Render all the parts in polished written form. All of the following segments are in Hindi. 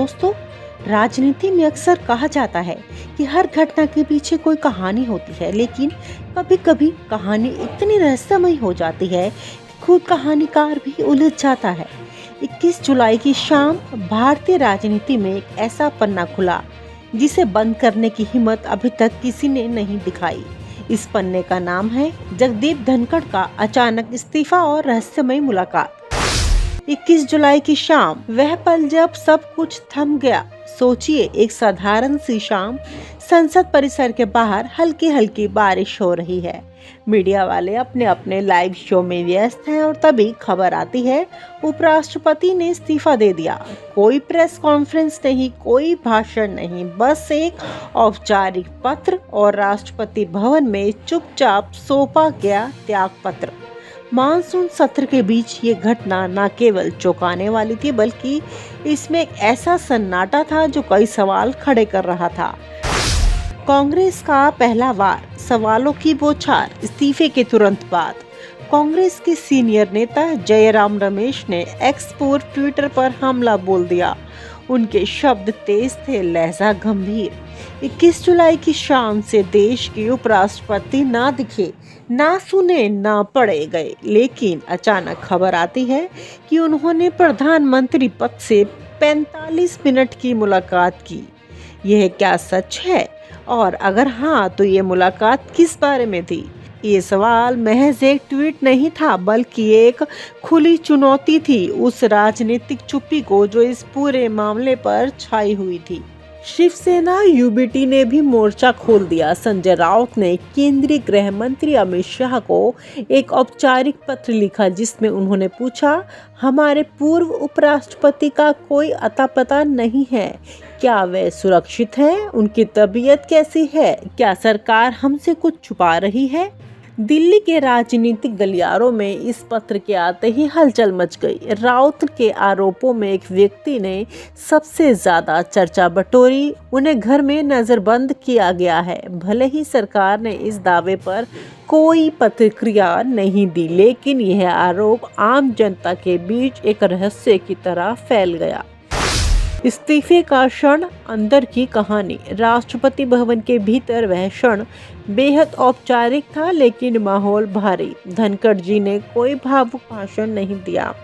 दोस्तों, राजनीति में अक्सर कहा जाता है कि हर घटना के पीछे कोई कहानी होती है, लेकिन कभी-कभी कहानी इतनी रहस्यमय हो जाती है कि खुद कहानीकार भी उलझ जाता है। 21 जुलाई की शाम भारतीय राजनीति में एक ऐसा पन्ना खुला जिसे बंद करने की हिम्मत अभी तक किसी ने नहीं दिखाई। इस पन्ने का नाम है जगदीप धनखड़ का अचानक इस्तीफा और रहस्यमय मुलाकात। 21 जुलाई की शाम, वह पल जब सब कुछ थम गया। सोचिए, एक साधारण सी शाम, संसद परिसर के बाहर हल्की हल्की बारिश हो रही है। मीडिया वाले अपने अपने लाइव शो में व्यस्त हैं और तभी खबर आती है उपराष्ट्रपति ने इस्तीफा दे दिया। कोई प्रेस कॉन्फ्रेंस नहीं, कोई भाषण नहीं, बस एक औपचारिक पत्र और राष्ट्रपति भवन में चुपचाप सौंपा गया त्याग पत्र। मानसून सत्र के बीच ये घटना न केवल चौंकाने वाली थी, बल्कि इसमें एक ऐसा सन्नाटा था जो कई सवाल खड़े कर रहा था। कांग्रेस का पहला वार, सवालों की बौछार। इस्तीफे के तुरंत बाद कांग्रेस के सीनियर नेता जयराम रमेश ने एक्स पर ट्विटर पर हमला बोल दिया। उनके शब्द तेज थे, लहजा गंभीर। 21 जुलाई की शाम से देश के उपराष्ट्रपति ना दिखे, ना सुने, ना पढ़े गए, लेकिन अचानक खबर आती है कि उन्होंने प्रधानमंत्री पद से 45 मिनट की मुलाकात की। यह क्या सच है? और अगर हाँ, तो ये मुलाकात किस बारे में थी? ये सवाल महज एक ट्वीट नहीं था, बल्कि एक खुली चुनौती थी उस राजनीतिक चुप्पी को जो इस पूरे मामले पर छाई हुई थी। शिवसेना यूबीटी ने भी मोर्चा खोल दिया। संजय राउत ने केंद्रीय गृह मंत्री अमित शाह को एक औपचारिक पत्र लिखा, जिसमें उन्होंने पूछा, हमारे पूर्व उपराष्ट्रपति का कोई अता पता नहीं है, क्या वे सुरक्षित हैं? उनकी तबीयत कैसी है? क्या सरकार हमसे कुछ छुपा रही है? दिल्ली के राजनीतिक गलियारों में इस पत्र के आते ही हलचल मच गई। राउत के आरोपों में एक व्यक्ति ने सबसे ज्यादा चर्चा बटोरी। उन्हें घर में नजरबंद किया गया है। भले ही सरकार ने इस दावे पर कोई प्रतिक्रिया नहीं दी, लेकिन यह आरोप आम जनता के बीच एक रहस्य की तरह फैल गया। इस्तीफे का क्षण, अंदर की कहानी। राष्ट्रपति भवन के भीतर वह क्षण बेहद औपचारिक था, लेकिन माहौल भारी। धनखड़ जी ने कोई भावुक भाषण नहीं दिया,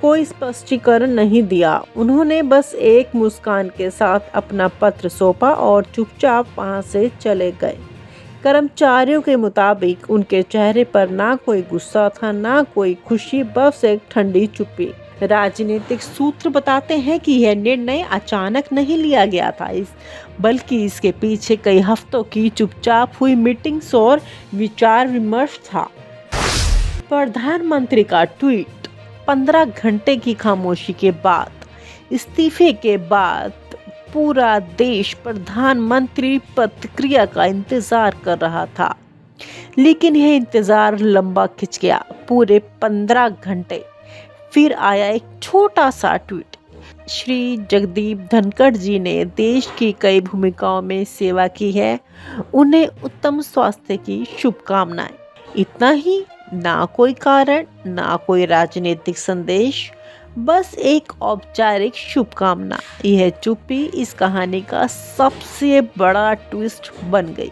कोई स्पष्टीकरण नहीं दिया। उन्होंने बस एक मुस्कान के साथ अपना पत्र सौंपा और चुपचाप वहां से चले गए। कर्मचारियों के मुताबिक उनके चेहरे पर ना कोई गुस्सा था, ना कोई खुशी, बस एक ठंडी चुप्पी। राजनीतिक सूत्र बताते हैं कि यह निर्णय अचानक नहीं लिया गया था, बल्कि इसके पीछे कई हफ्तों की चुपचाप हुई मीटिंग्स और विचार विमर्श था। प्रधानमंत्री का ट्वीट, 15 घंटे की खामोशी के बाद, इस्तीफे के बाद पूरा देश प्रधानमंत्री प्रतिक्रिया का इंतजार कर रहा था, लेकिन यह इंतजार लंबा खिंच गया, पूरे 15 घंटे। फिर आया एक छोटा सा ट्वीट। श्री जगदीप धनखड़ जी ने देश की कई भूमिकाओं में सेवा की है, उन्हें उत्तम स्वास्थ्य की शुभकामनाएं। इतना ही, ना कोई कारण, ना कोई राजनीतिक संदेश, बस एक औपचारिक शुभकामना। यह चुप्पी इस कहानी का सबसे बड़ा ट्विस्ट बन गई।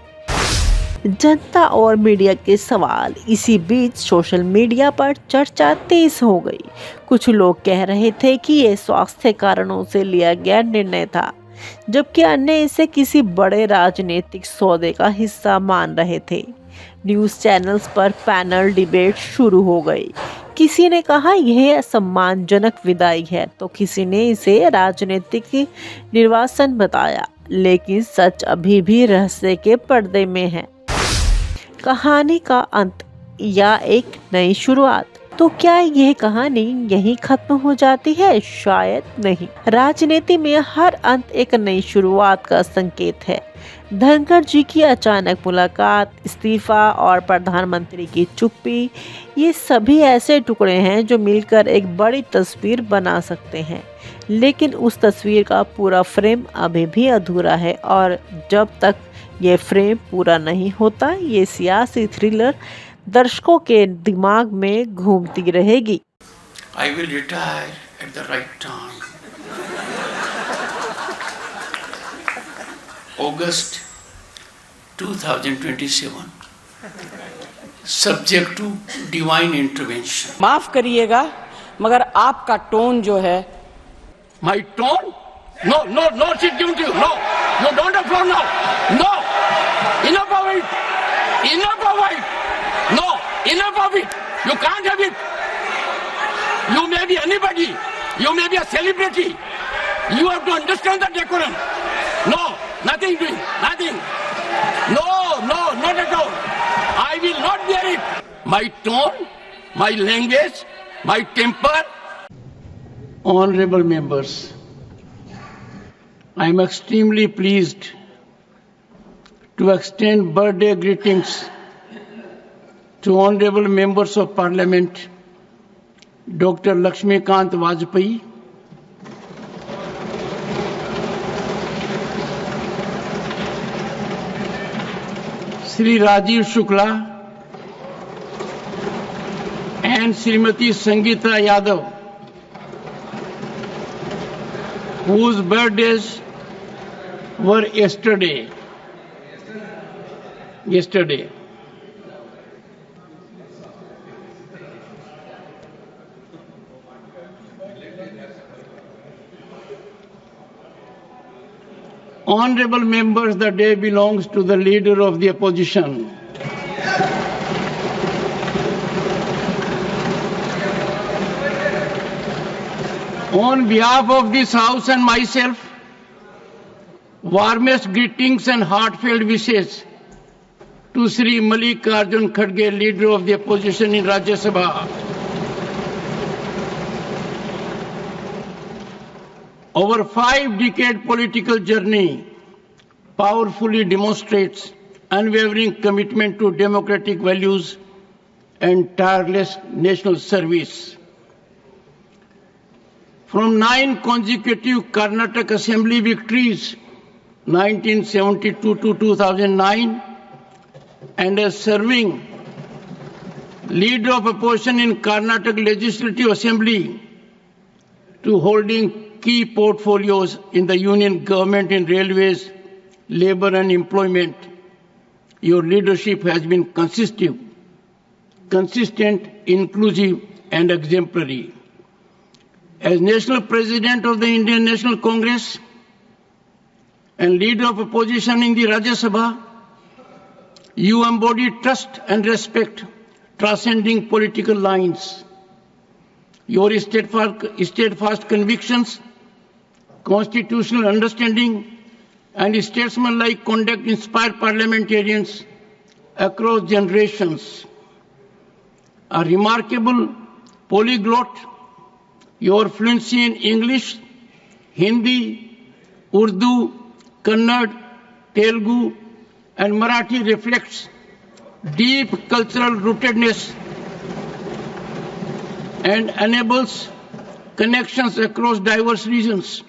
जनता और मीडिया के सवाल। इसी बीच सोशल मीडिया पर चर्चा तेज हो गई। कुछ लोग कह रहे थे कि ये स्वास्थ्य कारणों से लिया गया निर्णय था, जबकि अन्य इसे किसी बड़े राजनीतिक सौदे का हिस्सा मान रहे थे। न्यूज़ चैनल्स पर पैनल डिबेट शुरू हो गई। किसी ने कहा यह सम्मानजनक विदाई है, तो किसी ने इसे राजनीतिक निर्वासन बताया। लेकिन सच अभी भी रहस्य के पर्दे में है। कहानी का अंत या एक नई शुरुआत? तो क्या यह कहानी यहीं खत्म हो जाती है? शायद नहीं। राजनीति में हर अंत एक नई शुरुआत का संकेत है। धनखड़ जी की अचानक मुलाकात, इस्तीफा और प्रधानमंत्री की चुप्पी, ये सभी ऐसे टुकड़े हैं जो मिलकर एक बड़ी तस्वीर बना सकते हैं। लेकिन उस तस्वीर का पूरा फ्रेम अभी भी अधूरा है, और जब तक ये फ्रेम पूरा नहीं होता, ये सियासी थ्रिलर दर्शकों के दिमाग में घूमती रहेगी। I will retire at the right time. August 2027, subject to divine intervention. माफ करिएगा मगर आपका टोन जो है My tone? No, no, no, sit down to you. No, you don't have floor now. No, enough of it. Enough of it. No, enough of it. You can't have it. You may be anybody. You may be a celebrity. You have to understand the decorum. No, nothing doing. Nothing. No, no, not at all. I will not bear it. My tone, my language, my temper. Honorable members, I am extremely pleased to extend birthday greetings to honorable members of parliament, Dr. Lakshmikant Vajpayee, Sri Rajiv Shukla, and Srimati Sangeeta Yadav, whose birthdays were yesterday. Honorable members, the day belongs to the leader of the opposition. On behalf of this House and myself, warmest greetings and heartfelt wishes to Sri Mallikarjun Kharge, leader of the opposition in Rajya Sabha. Our 5-decade political journey powerfully demonstrates unwavering commitment to democratic values and tireless national service. From 9 consecutive Karnataka Assembly victories, 1972 to 2009, and as serving leader of opposition in Karnataka Legislative Assembly to holding key portfolios in the union government in railways, labor and employment, your leadership has been consistent, inclusive and exemplary. As National President of the Indian National Congress and leader of opposition in the Rajya Sabha, you embody trust and respect transcending political lines. Your steadfast convictions, constitutional understanding, and statesmanlike conduct inspire parliamentarians across generations. A remarkable polyglot, your fluency in English, Hindi, Urdu, Kannada, Telugu, and Marathi reflects deep cultural rootedness and enables connections across diverse regions.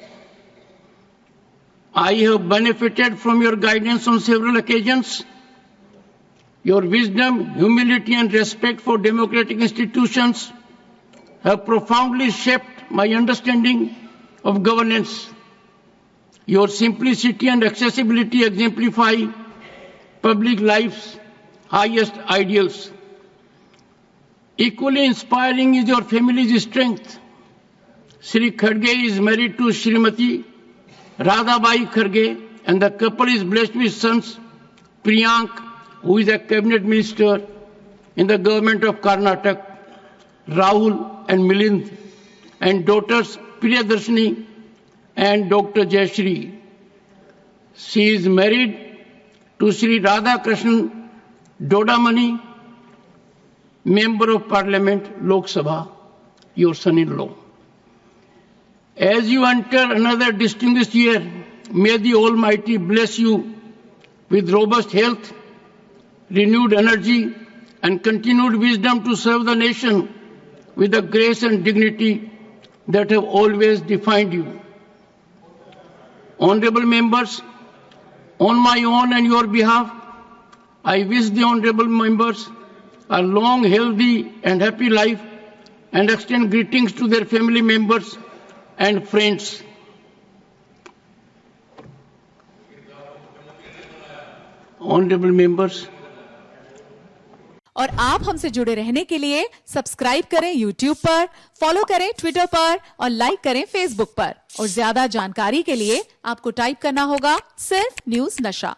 I have benefited from your guidance on several occasions. Your wisdom, humility, and respect for democratic institutions have profoundly shaped my understanding of governance. Your simplicity and accessibility exemplify public life's highest ideals. Equally inspiring is your family's strength. Sri Kharge is married to Srimati Radhabai Kharge, and the couple is blessed with sons Priyank, who is a cabinet minister in the government of Karnataka, Rahul and Milind, and daughters Priyadarshini and Dr. Jayashree. She is married to Sri Radha Krishnan Dodamani, Member of Parliament, Lok Sabha, your son-in-law. As you enter another distinguished year, may the Almighty bless you with robust health, renewed energy, and continued wisdom to serve the nation with the grace and dignity that have always defined you. Honorable members, on my own and your behalf, I wish the honorable members a long, healthy, and happy life and extend greetings to their family members and friends. honorable members. और आप हमसे जुड़े रहने के लिए सब्सक्राइब करें YouTube पर, फॉलो करें Twitter पर और लाइक करें Facebook पर। और ज्यादा जानकारी के लिए आपको टाइप करना होगा सिर्फ न्यूज नशा।